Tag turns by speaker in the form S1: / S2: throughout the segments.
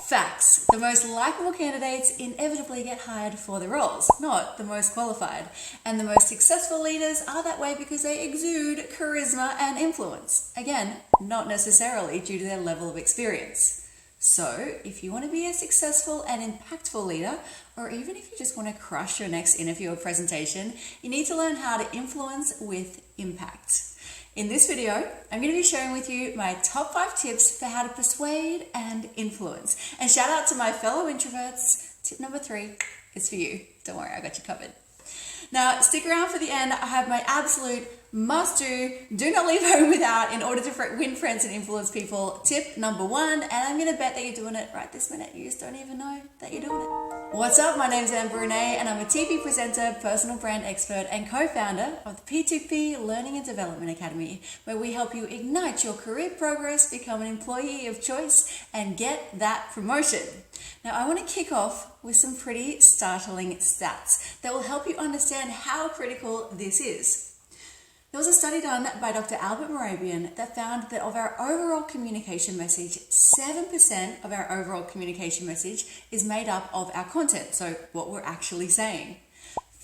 S1: Facts. The most likable candidates inevitably get hired for the roles, not the most qualified. And the most successful leaders are that way because they exude charisma and influence. Again, not necessarily due to their level of experience. So, if you want to be a successful and impactful leader, or even if you just want to crush your next interview or presentation, you need to learn how to influence with impact. In this video, I'm going to be sharing with you my top 5 tips for how to persuade and influence. And shout out to my fellow introverts. Tip number 3 is for you. Don't worry, I got you covered. Now, stick around for the end. I have my absolute do not leave home without in order to win friends and influence people. Tip number 1, and I'm going to bet that you're doing it right this minute. You just don't even know that you're doing it. What's up? My name's Amber Renee, and I'm a TV presenter, personal brand expert, and co-founder of the P2P Learning and Development Academy, where we help you ignite your career progress, become an employee of choice, and get that promotion. Now, I want to kick off with some pretty startling stats that will help you understand how critical this is. There was a study done by Dr. Albert Morabian that found that of our overall communication message, 7% of our overall communication message is made up of our content, so what we're actually saying.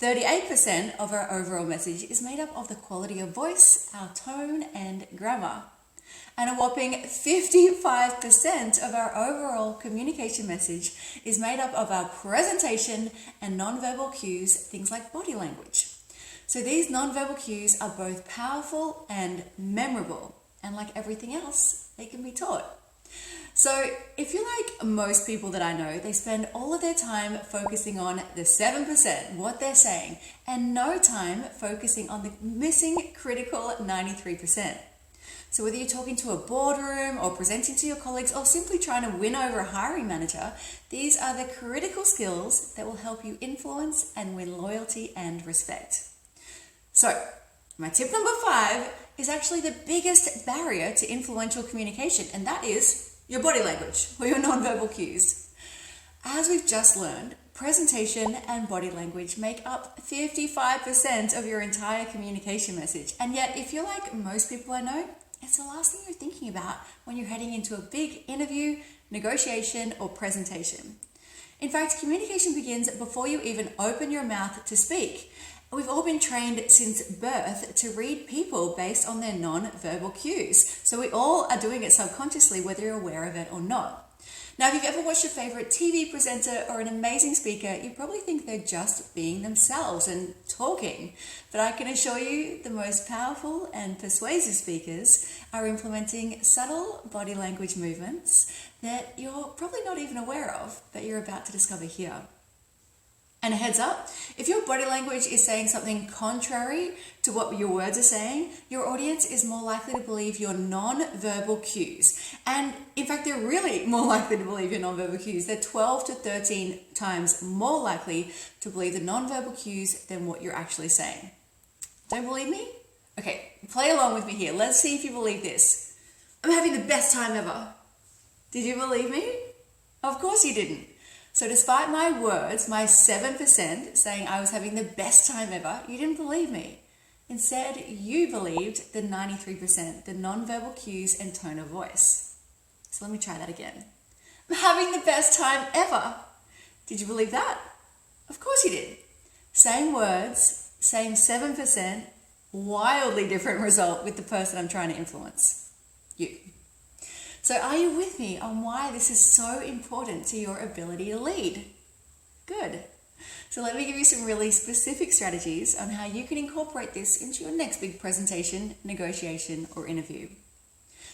S1: 38% of our overall message is made up of the quality of voice, our tone, and grammar. And a whopping 55% of our overall communication message is made up of our presentation and nonverbal cues, things like body language. So these nonverbal cues are both powerful and memorable, and like everything else, they can be taught. So if you're like most people that I know, they spend all of their time focusing on the 7%, what they're saying, and no time focusing on the missing critical 93%. So whether you're talking to a boardroom or presenting to your colleagues or simply trying to win over a hiring manager, these are the critical skills that will help you influence and win loyalty and respect. So, my tip number 5 is actually the biggest barrier to influential communication, and that is your body language or your nonverbal cues. As we've just learned, presentation and body language make up 55% of your entire communication message. And yet, if you're like most people I know, it's the last thing you're thinking about when you're heading into a big interview, negotiation, or presentation. In fact, communication begins before you even open your mouth to speak. We've all been trained since birth to read people based on their non-verbal cues. So we all are doing it subconsciously, whether you're aware of it or not. Now, if you've ever watched your favorite TV presenter or an amazing speaker, you probably think they're just being themselves and talking. But I can assure you the most powerful and persuasive speakers are implementing subtle body language movements that you're probably not even aware of, but you're about to discover here. And a heads up, if your body language is saying something contrary to what your words are saying, your audience is more likely to believe your non-verbal cues. And in fact, they're really more likely to believe your non-verbal cues. They're 12 to 13 times more likely to believe the non-verbal cues than what you're actually saying. Don't believe me? Okay, play along with me here. Let's see if you believe this. I'm having the best time ever. Did you believe me? Of course you didn't. So despite my words, my 7% saying I was having the best time ever, you didn't believe me. Instead, you believed the 93%, the nonverbal cues and tone of voice. So let me try that again. I'm having the best time ever. Did you believe that? Of course you did. Same words, same 7%, wildly different result with the person I'm trying to influence. You. So are you with me on why this is so important to your ability to lead? Good. So let me give you some really specific strategies on how you can incorporate this into your next big presentation, negotiation, or interview.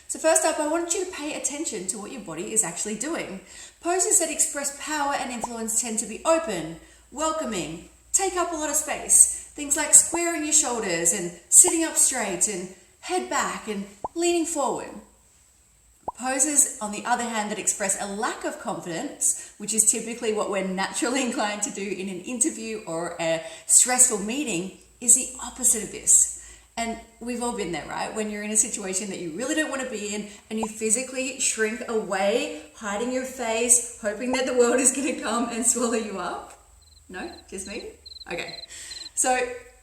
S1: So first up, I want you to pay attention to what your body is actually doing. Poses that express power and influence tend to be open, welcoming, take up a lot of space. Things like squaring your shoulders and sitting up straight and head back and leaning forward. Poses, on the other hand, that express a lack of confidence, which is typically what we're naturally inclined to do in an interview or a stressful meeting, is the opposite of this. And we've all been there, right? When you're in a situation that you really don't want to be in and you physically shrink away, hiding your face, hoping that the world is going to come and swallow you up. No? Just me? Okay. So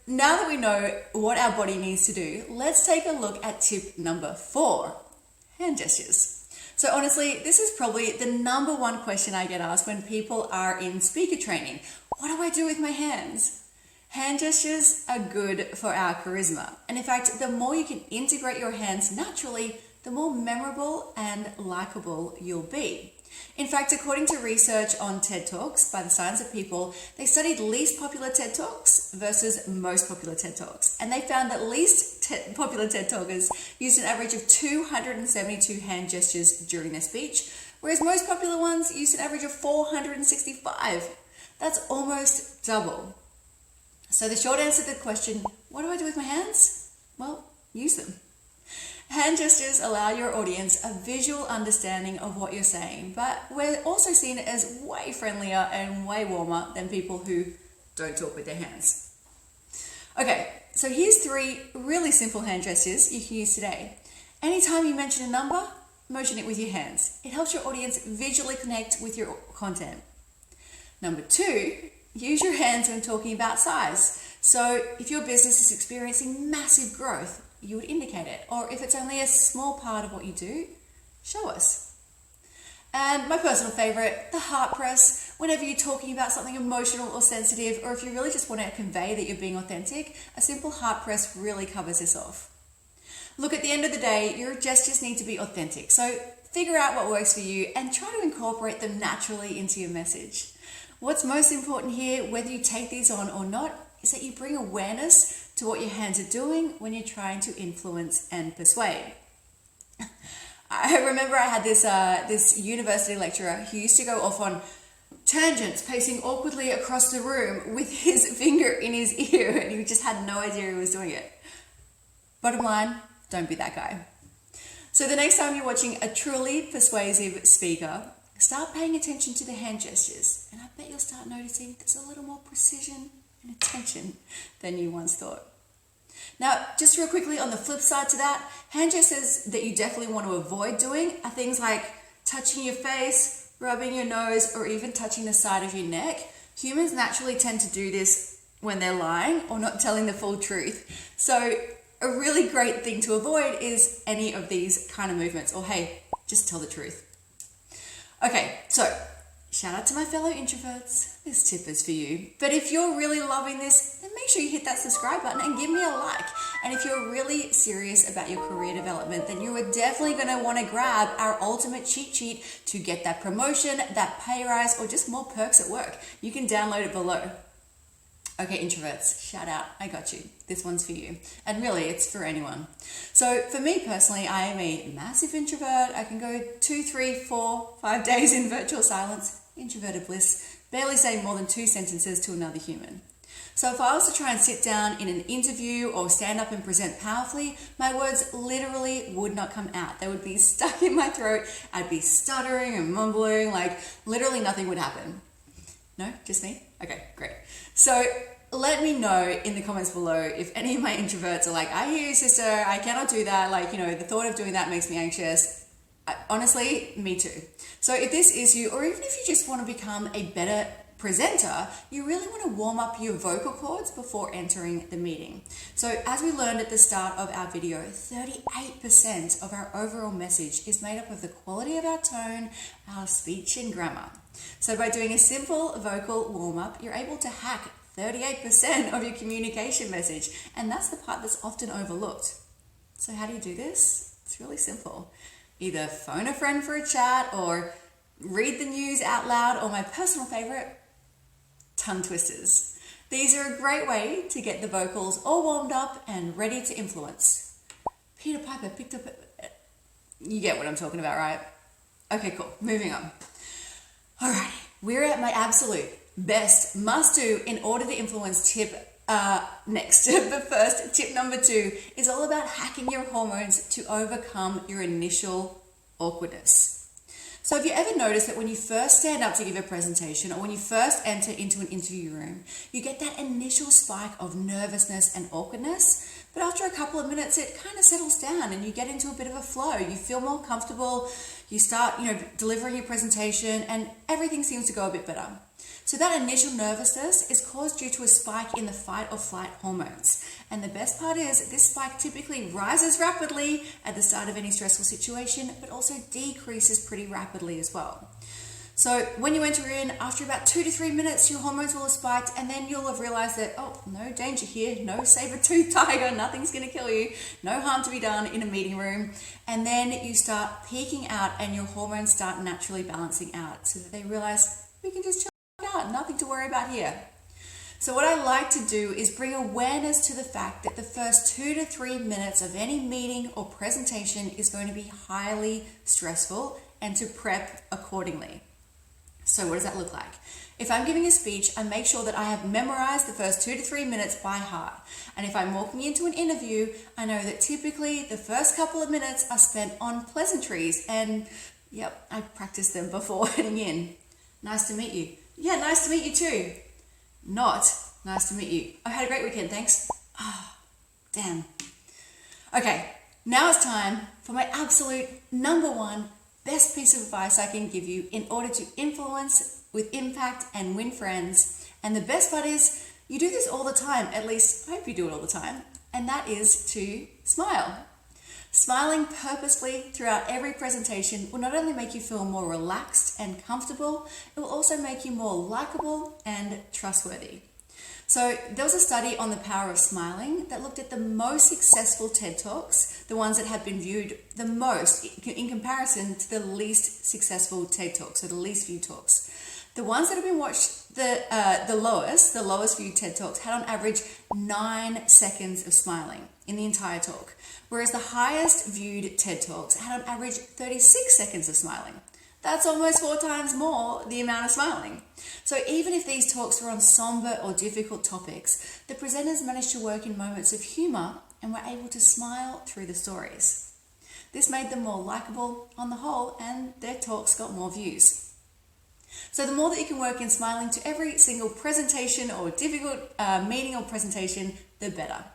S1: now that we know what our body needs to do, let's take a look at tip number 4. Hand gestures. So honestly, this is probably the number one question I get asked when people are in speaker training. What do I do with my hands? Hand gestures are good for our charisma. And in fact, the more you can integrate your hands naturally, the more memorable and likable you'll be. In fact, according to research on TED Talks by the Science of People, they studied least popular TED Talks versus most popular TED Talks. And they found that least popular TED Talkers used an average of 272 hand gestures during their speech, whereas most popular ones used an average of 465. That's almost double. So the short answer to the question, what do I do with my hands? Well, use them. Hand gestures allow your audience a visual understanding of what you're saying, but we're also seen as way friendlier and way warmer than people who don't talk with their hands. Okay, so here's 3 really simple hand gestures you can use today. Anytime you mention a number, motion it with your hands. It helps your audience visually connect with your content. Number 2, use your hands when talking about size. So if your business is experiencing massive growth, you would indicate it. Or if it's only a small part of what you do, show us. And my personal favorite, the heart press. Whenever you're talking about something emotional or sensitive, or if you really just want to convey that you're being authentic, a simple heart press really covers this off. Look, at the end of the day, your gestures need to be authentic. So figure out what works for you and try to incorporate them naturally into your message. What's most important here, whether you take these on or not, is that you bring awareness to what your hands are doing when you're trying to influence and persuade. I remember I had this university lecturer who used to go off on tangents, pacing awkwardly across the room with his finger in his ear, and he just had no idea he was doing it. Bottom line, don't be that guy. So the next time you're watching a truly persuasive speaker, start paying attention to the hand gestures, and I bet you'll start noticing there's a little more precision and attention than you once thought. Now, just real quickly on the flip side to that, hand gestures that you definitely want to avoid doing are things like touching your face, rubbing your nose, or even touching the side of your neck. Humans naturally tend to do this when they're lying or not telling the full truth. So a really great thing to avoid is any of these kind of movements, or hey, just tell the truth. Okay, so shout out to my fellow introverts. This tip is for you. But if you're really loving this, then make sure you hit that subscribe button and give me a like. And if you're really serious about your career development, then you are definitely going to want to grab our ultimate cheat sheet to get that promotion, that pay rise, or just more perks at work. You can download it below. Okay, introverts, shout out, I got you. This one's for you. And really, it's for anyone. So for me personally, I am a massive introvert. I can go 2, 3, 4, 5 days in virtual silence, introverted bliss, barely say more than 2 sentences to another human. So if I was to try and sit down in an interview or stand up and present powerfully, my words literally would not come out. They would be stuck in my throat. I'd be stuttering and mumbling, like literally nothing would happen. No, just me? Okay, great. So let me know in the comments below if any of my introverts are like, I hear you, sister, I cannot do that. Like, the thought of doing that makes me anxious. Honestly, me too. So if this is you, or even if you just want to become a better presenter, you really want to warm up your vocal cords before entering the meeting. So as we learned at the start of our video, 38% of our overall message is made up of the quality of our tone, our speech and grammar. So by doing a simple vocal warm-up, you're able to hack 38% of your communication message, and that's the part that's often overlooked. So how do you do this? It's really simple. Either phone a friend for a chat, or read the news out loud, or my personal favorite, tongue twisters. These are a great way to get the vocals all warmed up and ready to influence. Peter Piper picked up... You get what I'm talking about, right? Okay, cool. Moving on. Alrighty, we're at my absolute best must-do in order to influence tip next. But first, tip number 2 is all about hacking your hormones to overcome your initial awkwardness. So have you ever noticed that when you first stand up to give a presentation, or when you first enter into an interview room, you get that initial spike of nervousness and awkwardness, but after a couple of minutes it kind of settles down and you get into a bit of a flow. You feel more comfortable, you start delivering your presentation, and everything seems to go a bit better. So that initial nervousness is caused due to a spike in the fight or flight hormones. And the best part is this spike typically rises rapidly at the start of any stressful situation, but also decreases pretty rapidly as well. So when you enter in, after about 2 to 3 minutes, your hormones will have spiked, and then you'll have realized that, oh, no danger here, no saber-toothed tiger, nothing's going to kill you, no harm to be done in a meeting room. And then you start peaking out and your hormones start naturally balancing out so that they realize we can just chill out, nothing to worry about here. So what I like to do is bring awareness to the fact that the first 2 to 3 minutes of any meeting or presentation is going to be highly stressful and to prep accordingly. So what does that look like? If I'm giving a speech, I make sure that I have memorized the first 2 to 3 minutes by heart. And if I'm walking into an interview, I know that typically the first couple of minutes are spent on pleasantries. And yep, I practiced them before heading in. Nice to meet you. Yeah, nice to meet you too. Not nice to meet you. I had a great weekend, thanks. Ah, damn. Okay, now it's time for my absolute number one best piece of advice I can give you in order to influence with impact and win friends. And the best part is you do this all the time, at least I hope you do it all the time, and that is to smile. Smiling purposefully throughout every presentation will not only make you feel more relaxed and comfortable, it will also make you more likable and trustworthy. So there was a study on the power of smiling that looked at the most successful TED Talks, the ones that have been viewed the most in comparison to the least successful TED Talks, so the least viewed talks. The ones that have been watched the lowest viewed TED Talks had on average 9 seconds of smiling in the entire talk, whereas the highest viewed TED Talks had on average 36 seconds of smiling. That's almost 4 times more the amount of smiling. So even if these talks were on somber or difficult topics, the presenters managed to work in moments of humor and were able to smile through the stories. This made them more likable on the whole, and their talks got more views. So the more that you can work in smiling to every single presentation or difficult meeting or presentation, the better.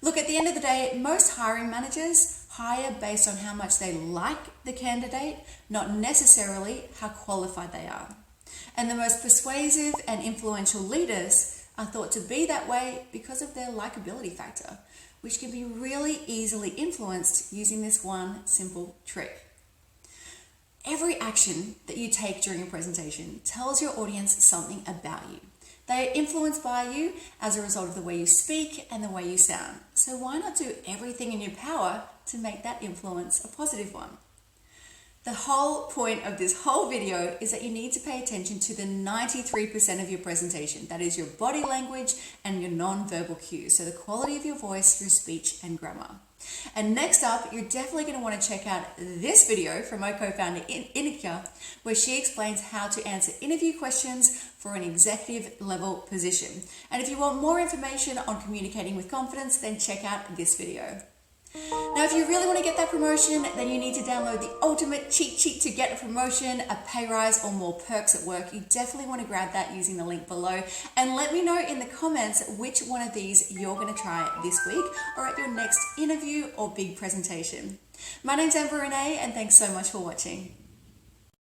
S1: Look, at the end of the day, most hiring managers hire based on how much they like the candidate, not necessarily how qualified they are. And the most persuasive and influential leaders are thought to be that way because of their likability factor, which can be really easily influenced using this one simple trick. Every action that you take during a presentation tells your audience something about you. They are influenced by you as a result of the way you speak and the way you sound. So why not do everything in your power to make that influence a positive one? The whole point of this whole video is that you need to pay attention to the 93% of your presentation. That is your body language and your non-verbal cues. So the quality of your voice, your speech, and grammar. And next up, you're definitely going to want to check out this video from my co-founder Inika, where she explains how to answer interview questions for an executive level position. And if you want more information on communicating with confidence, then check out this video. Now, if you really want to get that promotion, then you need to download the ultimate cheat sheet to get a promotion, a pay rise, or more perks at work. You definitely want to grab that using the link below. And let me know in the comments which one of these you're going to try this week or at your next interview or big presentation. My name's Amber Renee, and thanks so much for watching.